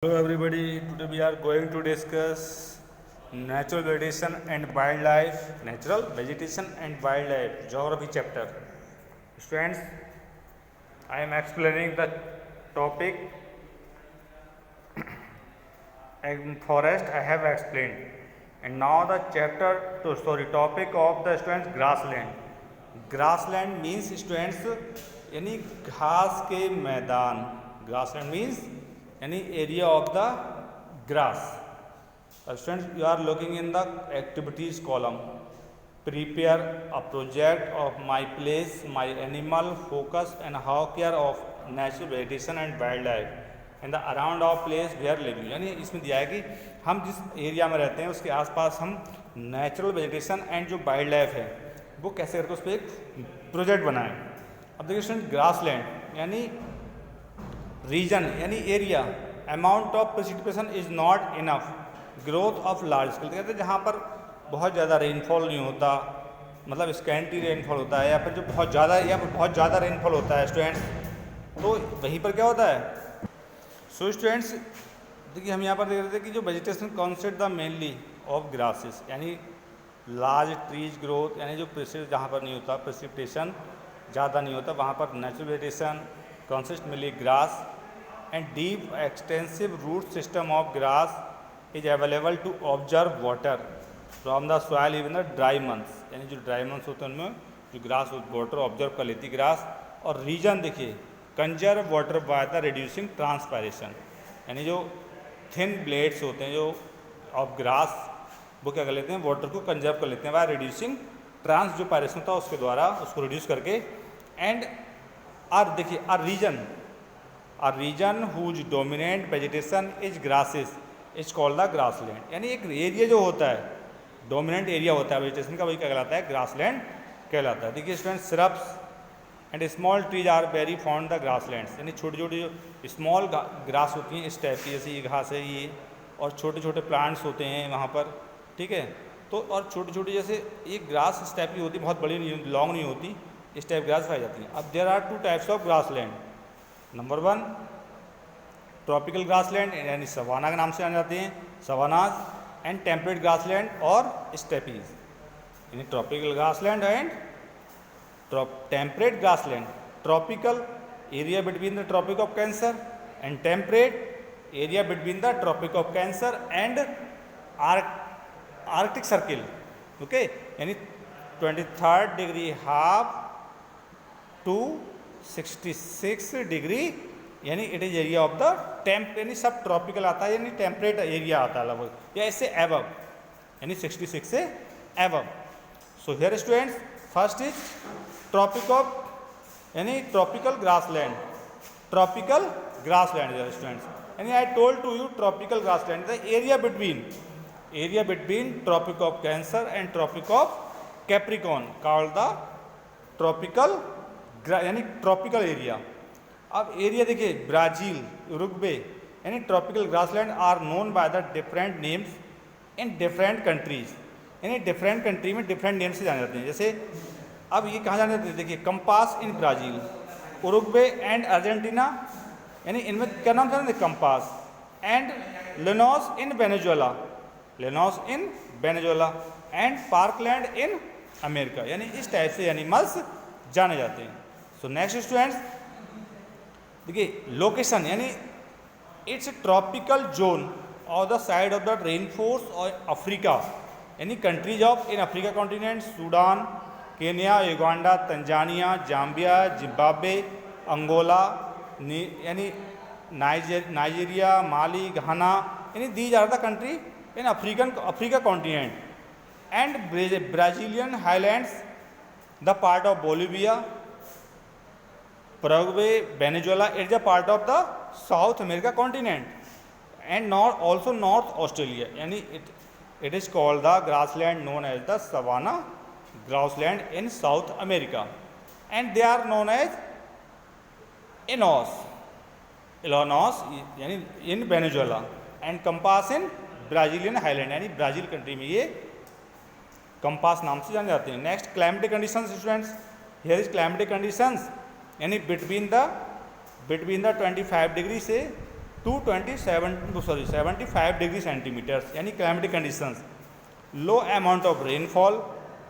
Hello everybody, today we are going to discuss natural vegetation and wildlife, natural vegetation and wildlife, geography chapter. Students, I am explaining the topic forest I have explained, and now the topic of the students grassland. Grassland means students यानी घास के मैदान. Grassland means any area of the grass. Students, you are looking in the activities column. Prepare a project of my place, my animal, focus and how care of natural vegetation and wildlife and the around of place we are living. यानी इसमें दिया है कि हम जिस area में रहते हैं उसके आसपास हम नेचुरल वेजिटेशन एंड जो वाइल्ड लाइफ है वो कैसे करके उस पर एक प्रोजेक्ट बनाएं. अब देखिए स्टूडेंट, ग्रासलैंड यानी रीजन यानी area, amount of precipitation is not enough, growth of large scale. कहते हैं जहाँ पर बहुत ज़्यादा रेनफॉल नहीं होता, मतलब स्कैंटी रेनफॉल होता है, या फिर जो बहुत ज़्यादा रेनफॉल होता है स्टूडेंट्स, तो वहीं पर क्या होता है. सो स्टूडेंट्स देखिए, हम यहाँ पर देख रहे थे कि जो vegetation concept the mainly of grasses यानी लार्ज ट्रीज ग्रोथ, यानी जो जहाँ पर नहीं होता प्रेसिपिटेशन ज़्यादा नहीं होता वहाँ पर natural vegetation consist mainly grass and deep extensive root system of grass is available to observe water from the soil even the dry months. यानी जो ड्राई मंथ्स होते हैं उनमें जो ग्रास वाटर ऑब्जर्व कर लेती ग्रास. और रीजन देखिए, conserve water by the reducing transpiration, यानी जो थिन ब्लेड्स होते हैं जो ऑफ ग्रास वो क्या कर लेते हैं, वाटर को कंजर्व कर लेते हैं बाय रिड्यूसिंग ट्रांस जो पायरेशन होता है उसके द्वारा उसको रिड्यूस करके. एंड आर देखिए a region whose dominant vegetation is grasses is called the grassland. यानी एक एरिया जो होता है डोमिनेंट एरिया होता है वेजिटेशन का, वही क्या कहलाता है, ग्रासलैंड कहलाता है. देखिए student, shrubs and small trees are very found the grasslands, यानी छोटी छोटी जो स्मॉल ग्रास होती हैं इस टाइप की, जैसे ये घास है ये, और छोटे छोटे प्लांट्स होते हैं वहाँ पर, ठीक है. तो और छोटी छोटी जैसे एक ग्रास इस टाइप की होती है, बहुत बड़ी नहीं, लॉन्ग नहीं होती, इस टाइप ग्रास पाई जाती है. अब there are 2 types of grassland. Number 1 tropical grassland यानी सवाना के नाम से जाने जाते हैं, सवानाज, एंड टेम्परेट ग्रासलैंड और स्टेपीज. यानी tropical grassland and temperate grassland. Tropical area between the Tropic of cancer and temperate area between the Tropic of cancer and Arctic Circle. Okay, यानी 23 डिग्री हाफ टू 66 डिग्री, यानी it is area of the temp, यानी सब tropical आता है, यानी temperate area आता है लगभग, या इससे एबव, यानी 66 से above. So here students, first is tropic of यानी tropical grassland. Tropical grassland students, यानी I told to you tropical grassland the area between tropic of cancer and tropic of capricorn called the tropical यानी tropical area. अब area देखिए, Brazil, Uruguay, यानी tropical grassland are known by the different names in different countries, यानी different country में different name से जाने जाते हैं. जैसे अब ये कहाँ जाने जाते हैं, देखिए campos in Brazil, Uruguay and Argentina, यानी इनमें क्या नाम जाने जाते, campos. And llanos in Venezuela and parkland in America, यानी इस टाइप से एनिमल्स जाने जाते हैं. सो नेक्स्ट स्टूडेंट्स देखिए, लोकेशन यानी its tropical zone on the side of the rain forests और अफ्रीका, यानी countries of in Africa continent, Sudan, Kenya, Uganda, Tanzania, Zambia, Zimbabwe, Angola, यानी नाइजीरिया, माली, घाना, यानी these are the country in Africa continent. And Brazilian Highlands, the part of Bolivia, Paraguay, Venezuela, it is a part of the South America continent, and also North Australia, यानी it is called the grassland known as the savanna grassland in South America, and they are known as Illinois यानी in Venezuela, and Campas in Brazilian highland, यानी Brazil country में ये compass नाम से जाने जाते हैं. Next climatic conditions students, here is climatic conditions, यानी बिटवीन द 25 डिग्री से 75 डिग्री सेंटीमीटर्स, यानी climatic conditions. Low amount of rainfall,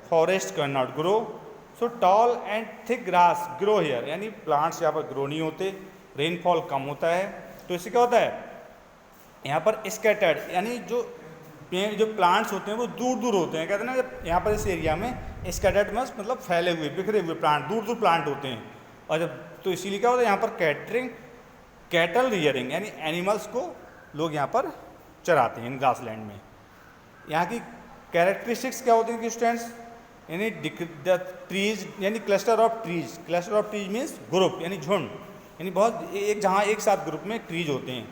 forest can not grow, so tall and thick grass grow here, यानी plants यहाँ पर grow नहीं होते, rainfall कम होता है। तो इससे क्या होता है, यहाँ पर स्कैटर्ड, यानी जो प्लांट्स होते हैं वो दूर दूर होते हैं। कहते हैं ना, यहाँ पर इस एरिया में स्कैटर्ड मस मतलब फैले हुए, बिखरे हुए प्लांट, दूर दूर प्लांट होते हैं। और जब तो इसीलिए क्या होता है, यहाँ पर कैटल रियरिंग, यानी एनिमल्स को लोग यहाँ पर चराते हैं इन ग्रासलैंड में। यहाँ की कैरेक्टरिस्टिक्स क्या होती हैं कि स्टूडेंट्स, यानी ट्रीज, यानी cluster of trees means group, यानी झुंड, यानी बहुत जहाँ एक साथ ग्रुप में ट्रीज होते हैं।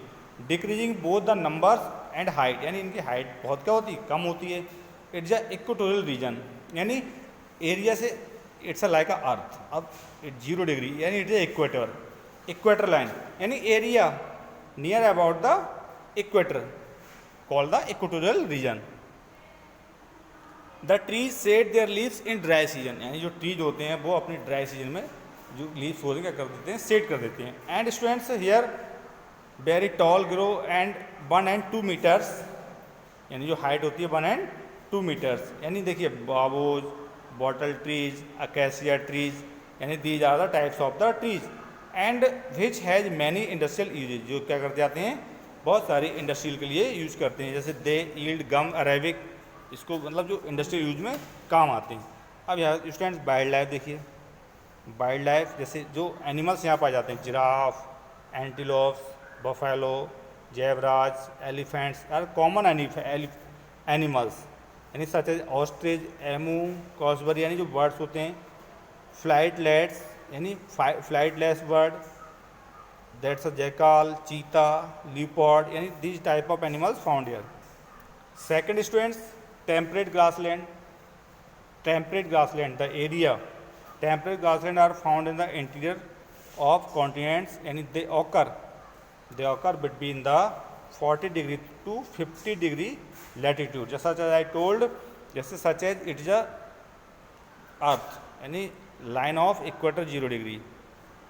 Decreasing both the numbers and height, यानी इनकी हाइट बहुत क्या होती है, कम होती है। इट्स अ इक्वेटोरियल रीजन, यानी एरिया से इट्स अ लाइक अ अर्थ, अब 0 डिग्री, यानी इट इज इक्वेटर लाइन, यानी area near about the equator called the equatorial region. The trees set there leaves in dry season, यानी जो ट्रीज होते हैं वो अपनी ड्राई सीजन में जो लीव्स होते हैं क्या कर देते हैं, सेट कर देते हैं। And students here very tall grow and 1 and 2 metres, यानी जो हाइट होती है 1 and 2 मीटर्स, यानी देखिए baobabs, bottle trees, acacia trees, यानी these are the types of the trees. And which has many industrial uses, जो क्या करते जाते हैं, बहुत सारी इंडस्ट्रियल के लिए यूज़ करते हैं, जैसे दे यील्ड गम अरेबिक, इसको मतलब जो इंडस्ट्रियल यूज में काम आते हैं। अब यहाँ स्टूडेंट्स वाइल्ड लाइफ देखिए, वाइल्ड लाइफ जैसे जो एनिमल्स यहाँ पाए जाते हैं, giraffe, antelopes, buffalo, zebras, elephants are common animals, यानी such as ostrich, emu, cassowary, यानी जो बर्ड्स होते हैं। फ्लाइटलेट्स, यानी flightless bird, that's a jackal, cheetah, leopard, यानी this type of animals found here. Second students, temperate grassland, the area temperate grassland are found in the interior of continents, यानी they occur between the 40 degree to 50 degree latitude, just as I told, जैसे such as it is a earth, यानी line of equator 0 degree.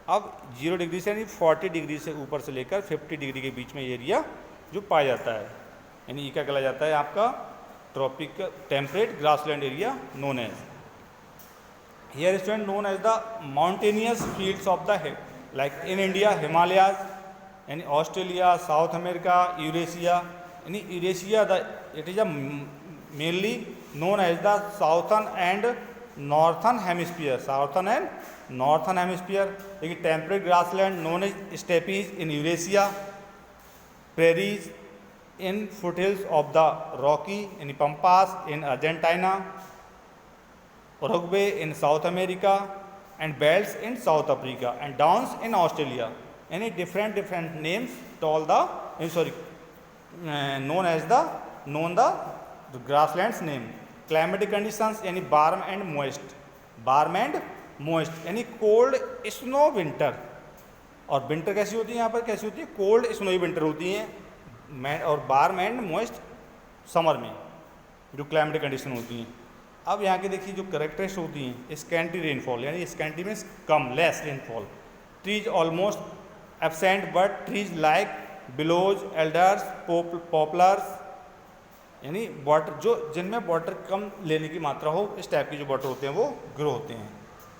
अब 0 degree से यानी 40 degree से ऊपर से लेकर 50 डिग्री के बीच में एरिया जो पाया जाता है, यानी ये क्या कहला जाता है आपका tropical temperate grassland area, known as here student known as the mountainous fields of the like in India Himalayas, यानी ऑस्ट्रेलिया, साउथ अमेरिका, यूरेशिया, यानी Eurasia it is a mainly known as the southern and northern hemisphere, लेकिन temperate grassland known as steppes in Eurasia, prairies in foothills of the Rocky, यानी pampas in Argentina, Uruguay in South America, and velds in South Africa, and downs in Australia, यानी different names told the known as the grasslands name. Climatic conditions, यानी warm and moist, यानी cold snow winter, और winter कैसी होती है यहाँ पर, कैसी होती है, cold snowy winter होती हैं, और warm and moist summer में जो climatic condition होती हैं। अब यहाँ के देखिए जो करेक्टरिस्टिक्स होती हैं, स्कैंटी रेनफॉल, यानी स्कैंटी मीन्स कम, less rainfall, trees almost absent but trees like willows, alders, poplars, यानी वाटर जो जिनमें वाटर कम लेने की मात्रा हो, इस टाइप के जो वाटर होते हैं वो ग्रो होते हैं।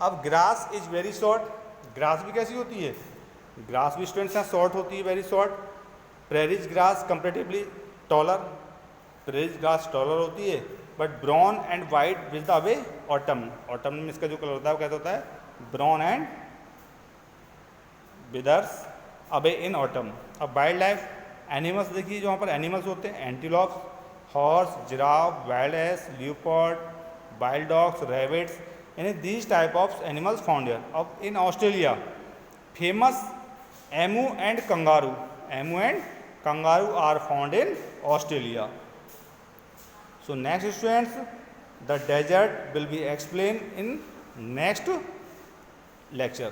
अब grass is very short, grass भी कैसी होती है, ग्रास भी स्टूडेंट्स यहाँ शॉर्ट होती है, very short. Prairies grass comparatively taller, prairies grass taller होती है, but brown and white with the away autumn में इसका जो कलर होता है वो कैसा होता है, brown and withers away in autumn. अब वाइल्ड लाइफ एनिमल्स देखिए, जो वहाँ पर एनिमल्स होते हैं, antelopes, horse, giraffe, wild ass, leopard, wild dogs, rabbits, यानी these type of animals found here. अब in Australia famous emu and kangaroo are found in Australia. So next students, the desert will be explained in next lecture.